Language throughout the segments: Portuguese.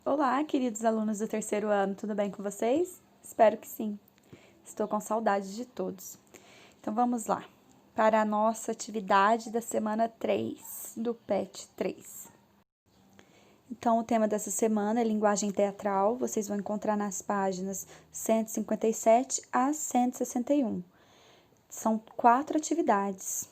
Olá, queridos alunos do terceiro ano, tudo bem com vocês? Espero que sim. Estou com saudade de todos. Então vamos lá, para a nossa atividade da semana 3 do PET 3. Então, o tema dessa semana é linguagem teatral. Vocês vão encontrar nas páginas 157 a 161. São 4 atividades.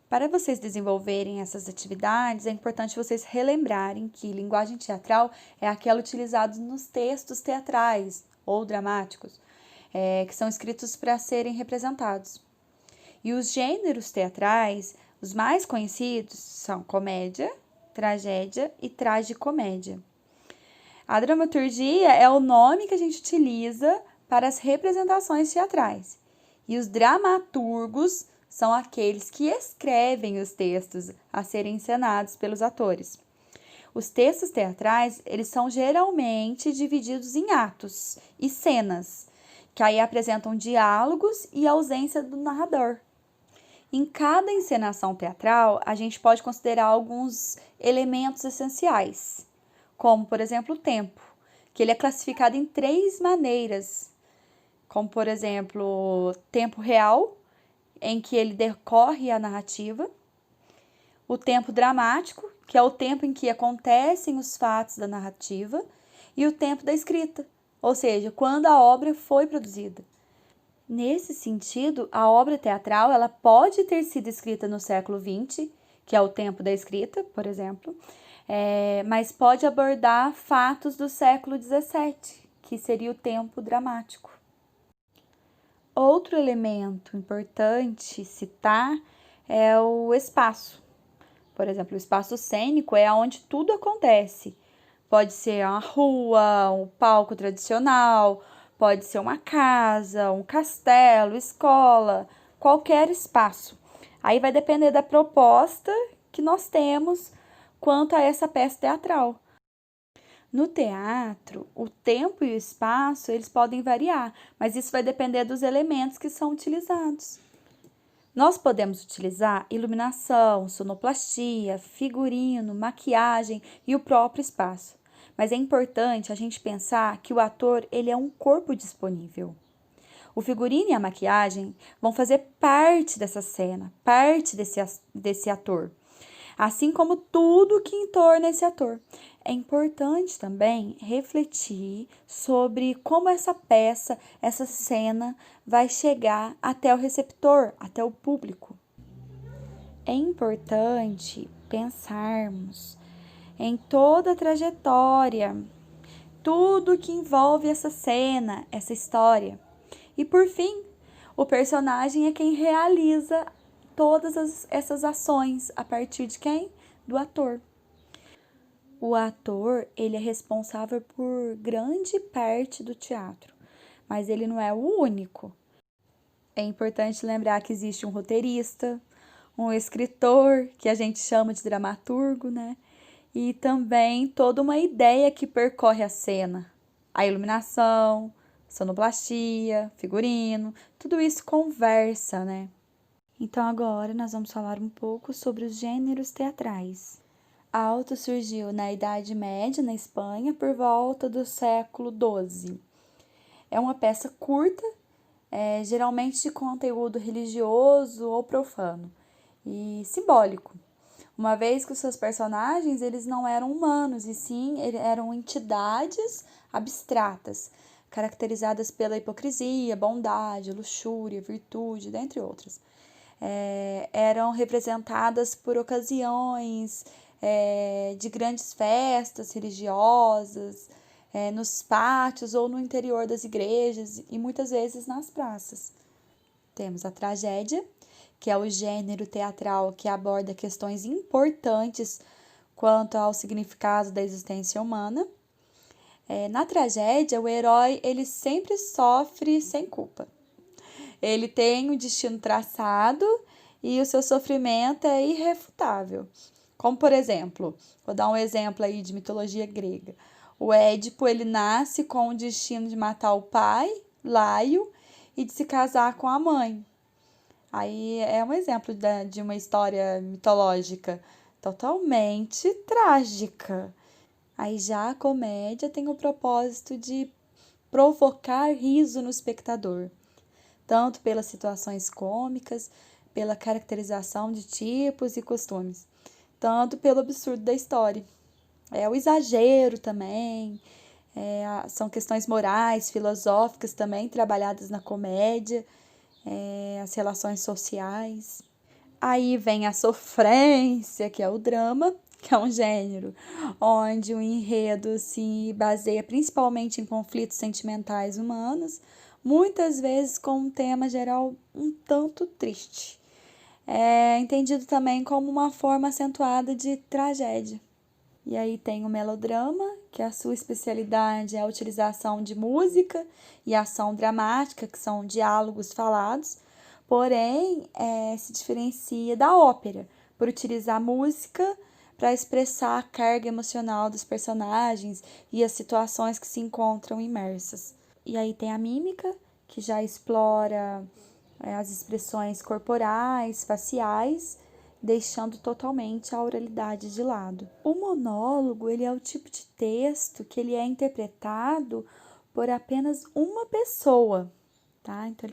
Para vocês desenvolverem essas atividades, é importante vocês relembrarem que linguagem teatral é aquela utilizada nos textos teatrais ou dramáticos, que são escritos para serem representados. E os gêneros teatrais, os mais conhecidos, são comédia, tragédia e tragicomédia. A dramaturgia é o nome que a gente utiliza para as representações teatrais. E os dramaturgos são aqueles que escrevem os textos a serem encenados pelos atores. Os textos teatrais, eles são geralmente divididos em atos e cenas, que aí apresentam diálogos e ausência do narrador. Em cada encenação teatral, a gente pode considerar alguns elementos essenciais, como, por exemplo, o tempo, que ele é classificado em 3 maneiras, como, por exemplo, tempo real, em que ele decorre a narrativa, o tempo dramático, que é o tempo em que acontecem os fatos da narrativa, e o tempo da escrita, ou seja, quando a obra foi produzida. Nesse sentido, a obra teatral ela pode ter sido escrita no século XX, que é o tempo da escrita, por exemplo, mas pode abordar fatos do século XVII, que seria o tempo dramático. Outro elemento importante citar é o espaço. Por exemplo, o espaço cênico é onde tudo acontece. Pode ser uma rua, um palco tradicional, pode ser uma casa, um castelo, escola, qualquer espaço. Aí vai depender da proposta que nós temos quanto a essa peça teatral. No teatro, o tempo e o espaço, eles podem variar, mas isso vai depender dos elementos que são utilizados. Nós podemos utilizar iluminação, sonoplastia, figurino, maquiagem e o próprio espaço. Mas é importante a gente pensar que o ator, ele é um corpo disponível. O figurino e a maquiagem vão fazer parte dessa cena, parte desse ator. Assim como tudo que entorna esse ator. É importante também refletir sobre como essa peça, essa cena, vai chegar até o receptor, até o público. É importante pensarmos em toda a trajetória, tudo que envolve essa cena, essa história. E por fim, o personagem é quem realiza todas essas ações a partir de quem? Do ator. O ator, ele é responsável por grande parte do teatro, mas ele não é o único. É importante lembrar que existe um roteirista, um escritor, que a gente chama de dramaturgo, né? E também toda uma ideia que percorre a cena. A iluminação, sonoplastia, figurino, tudo isso conversa, né? Então agora nós vamos falar um pouco sobre os gêneros teatrais. A auto surgiu na Idade Média, na Espanha, por volta do século XII. É uma peça curta, geralmente de conteúdo religioso ou profano, e simbólico, uma vez que os seus personagens eles não eram humanos, e sim eram entidades abstratas, caracterizadas pela hipocrisia, bondade, luxúria, virtude, dentre outras. Eram representadas por ocasiões de grandes festas religiosas, nos pátios ou no interior das igrejas e muitas vezes nas praças. Temos a tragédia, que é o gênero teatral que aborda questões importantes quanto ao significado da existência humana. Na tragédia, o herói ele sempre sofre sem culpa. Ele tem um destino traçado e o seu sofrimento é irrefutável. Como, por exemplo, vou dar um exemplo aí de mitologia grega. O Édipo, ele nasce com o destino de matar o pai, Laio, e de se casar com a mãe. Aí é um exemplo de uma história mitológica totalmente trágica. Aí já a comédia tem o propósito de provocar riso no espectador, tanto pelas situações cômicas, pela caracterização de tipos e costumes, tanto pelo absurdo da história. É o exagero também, são questões morais, filosóficas também trabalhadas na comédia, as relações sociais. Aí vem a sofrência, que é o drama, que é um gênero onde o enredo se baseia principalmente em conflitos sentimentais humanos, muitas vezes com um tema geral um tanto triste. É entendido também como uma forma acentuada de tragédia. E aí tem o melodrama, que a sua especialidade é a utilização de música e ação dramática, que são diálogos falados, porém se diferencia da ópera, por utilizar música para expressar a carga emocional dos personagens e as situações que se encontram imersas. E aí tem a mímica, que já explora as expressões corporais, faciais, deixando totalmente a oralidade de lado. O monólogo, ele é o tipo de texto que ele é interpretado por apenas uma pessoa, tá? Então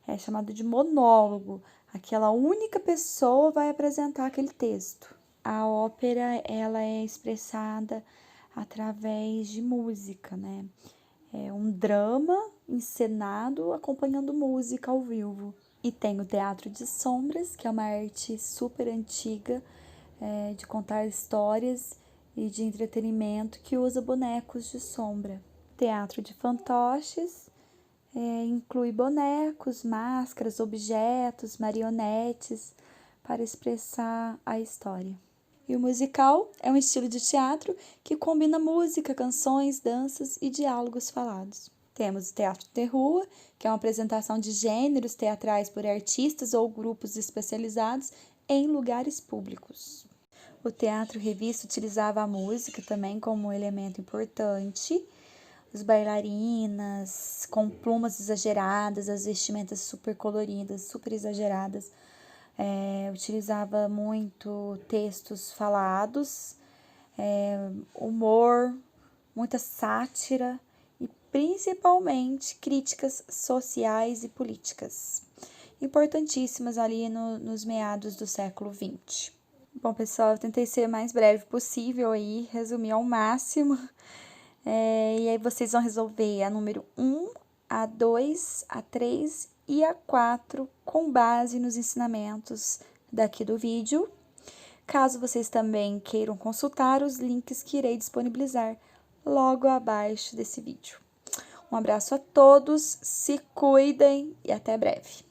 é chamado de monólogo. Aquela única pessoa vai apresentar aquele texto. A ópera, ela é expressada através de música, né? É um drama encenado acompanhando música ao vivo. E tem o teatro de sombras, que é uma arte super antiga de contar histórias e de entretenimento que usa bonecos de sombra. Teatro de fantoches inclui bonecos, máscaras, objetos, marionetes para expressar a história. E o musical é um estilo de teatro que combina música, canções, danças e diálogos falados. Temos o teatro de rua, que é uma apresentação de gêneros teatrais por artistas ou grupos especializados em lugares públicos. O teatro revista utilizava a música também como um elemento importante. As bailarinas com plumas exageradas, as vestimentas super coloridas, super exageradas. Utilizava muito textos falados, humor, muita sátira e principalmente críticas sociais e políticas, importantíssimas ali nos meados do século XX. Bom, pessoal, eu tentei ser o mais breve possível aí, resumir ao máximo. E aí vocês vão resolver a número 1, a 2, a 3 e a 4 com base nos ensinamentos daqui do vídeo. Caso vocês também queiram consultar os links que irei disponibilizar logo abaixo desse vídeo. Um abraço a todos, se cuidem e até breve.